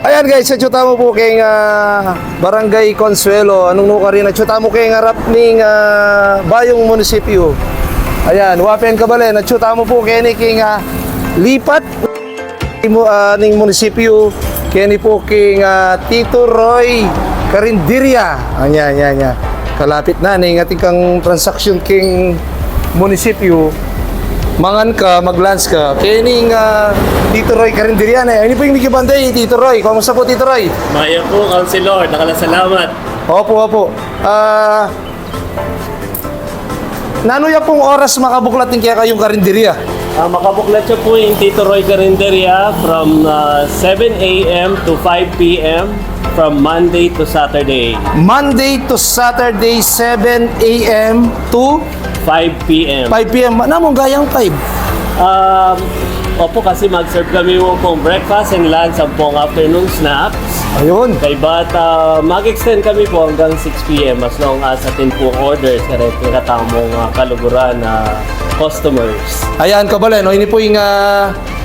Ayan guys, chuta mo po kay Barangay Consuelo. Anong nuka rin na chuta mo kay harap ning Bayong Munisipyo. Ayan, Wapen Kabalen. Chuta mo po kay ni king lipat ning munisipyo. Kaya ni po king Tito Roy Carinderia. Ayan. Kalapit na ning ating kang transaction king munisipyo. Mangan ka, mag-lunch ka. Kaya ning Tito Roy Carinderia na. Ano po yung Nikibanday, Tito Roy? Kamusta po, Tito Roy? Maya po, Councilor. Nakalasalamat. Opo. Nanuya pong oras makabuklat din kaya kayong Carinderia? Makabuklat siya po yung Tito Roy Carinderia from 7 a.m. to 5 p.m. from Monday to Saturday. Monday to Saturday, 7 a.m. to 5 p.m. 5 p.m. Namong gayang 5. Opo, kasi mag-serve kami mo pong breakfast and lunch ang pong afternoon snacks. Ayun. Kay but mag-extend kami po hanggang 6 p.m. as long as atin po orders kaya katamong kaluguran na customers. Ayan, Kabalen. Ini po yung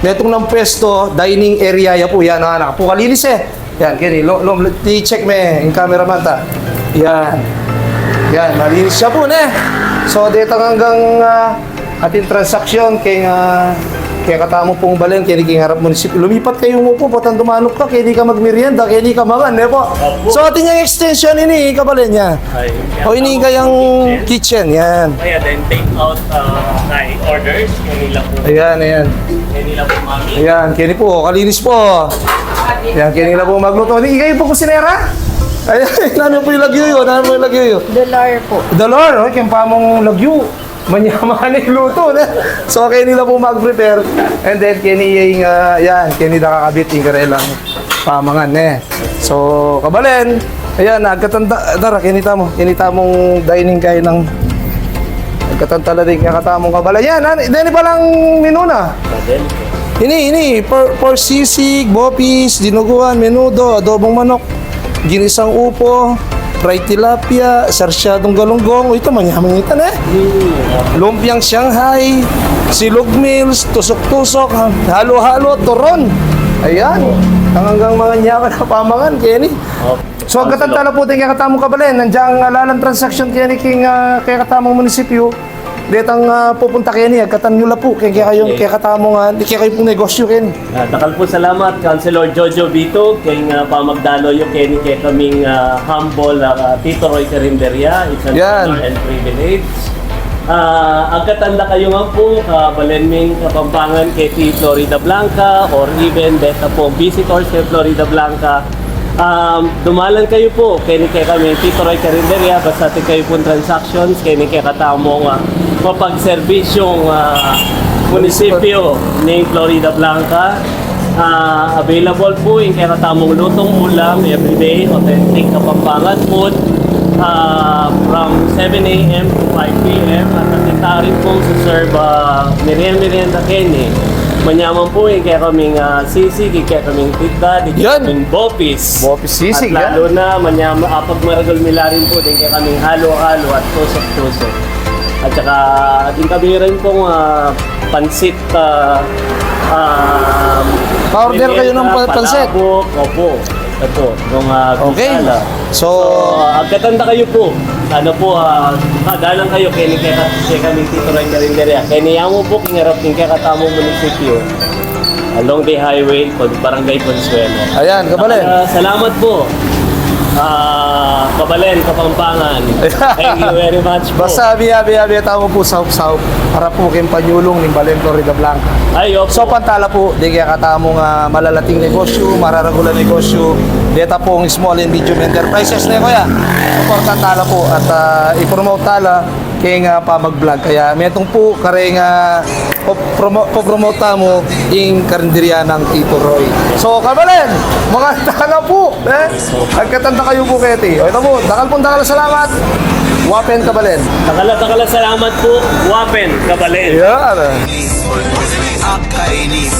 netong ng pwesto, dining area ya po. Yan, nakapukalinis eh. Yan, kini. Check me, yung cameraman ta. Yan. Yan, malinis siya po ne. So, dito hanggang ating transaction kaya katamo pong balen, kaya di harap munisipyo. Lumipat kayo mo po, potang dumanok ka, kaya di ka magmerienda, kaya di ka mangan, po. So, ating yung extension ini, kabalen niya. O, ini kayang kitchen, yan. Kaya then take out na orders, kaya nila po. Ayan. Kaya nila po mami. Ayan, kaya po, kalinis po. Ayan, kaya nila po magluto. Hindi kayo po kusinera? Ayan, namin po yung lagyo yun, Dollar po. Dollar, kaya pa mong lagyo. Manyaman yung luto na. So, kaya nila po mag-prepare. And then, kaya nila kakabit yung karelang pamangan eh. So, Kabalen, ayan, nagkatanda, kinita mong dining kayo ng nagkatantala din kaya katamong Kabalen. Yan, dahil palang minuna. Ini, por sisig, bopis, dinuguan, menudo, adobong manok, ginisang upo, fried tilapia, sarsyadong galunggong. Ito, manyaman ito na eh. Lumpiang Shanghai, silog meals, tusok-tusok, halo-halo, turon. Ayan, hanggang mga nyaman na pamangan, kaya ni. So, ang katantala po din kaya katamong Kabalen, nandiyan ang alalang transaction kaya ni kaya katamong munisipyo. Detang pupunta kayo niya, katanyula po, kaya katamong, kaya kayo pong negosyo kayo. Takal po salamat, Councilor Jojo Vito, kaya pamagdalo yung kaya kaming humble Tito Roy Carinderia. It's an honor and privilege. Ang katanda kayo nga po, Balenming, Kapampangan, kay Florida Blanca, or even beta po visitors kay Florida Blanca. Dumalan kayo po, kaya kami Tito Roy Carinderia, basta kayo po transactions, kaya katamong mapag-serbisyong munisipyo ng Florida Blanca. Available po yung kaya katamong lutong ulam everyday, authentic Kapampangan food from 7 a.m. to 5 p.m. At natita rin po sa serve merienda Kenny. Manyaman po yung kaya kaming sisig, kaya kaming tita, kaya kaming bopis. Bopis sisig, at lalo na manyaman, pag maragol nila rin po, kaya kaming halo-halo at tusok-tusok. At saka, din kami rin pong pansit, pa-order kayo ng pansit? Opo. Ito, nung okay. So, ang katanda kayo po. Ano po, dalang kayo kaya kami Tito Roy Carinderia. Kaya niya mo po kingarap din kaya katamong munisipyo. Along the highway, Barangay Consuelo. Ayan, Kabalen. Salamat po. Kabalen, Kapampangan. Thank you very much po. Basta biya tamo po saup-saup para po kayong panyulong ng Balen, Florida Blanca. Ay, opo. So, pantala po, di kaya katamong malalating negosyo, mararagulan negosyo. Dito po ang small and medium enterprises na kuya. Important tala po at i-promote tala kaya nga pa mag-vlog. Kaya may itong po kare nga po-promote mo yung karinderya ng Tito Roy. So, Kabalen, mga tala po. Agkatanda kayo po kaya ti. O ito po, dakal salamat. Wapen Kabalen. Takala salamat po, Wapen Kabalen. Yan. Akainis,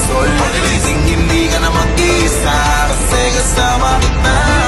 hindi ka na mag-isa kasi kasama kita.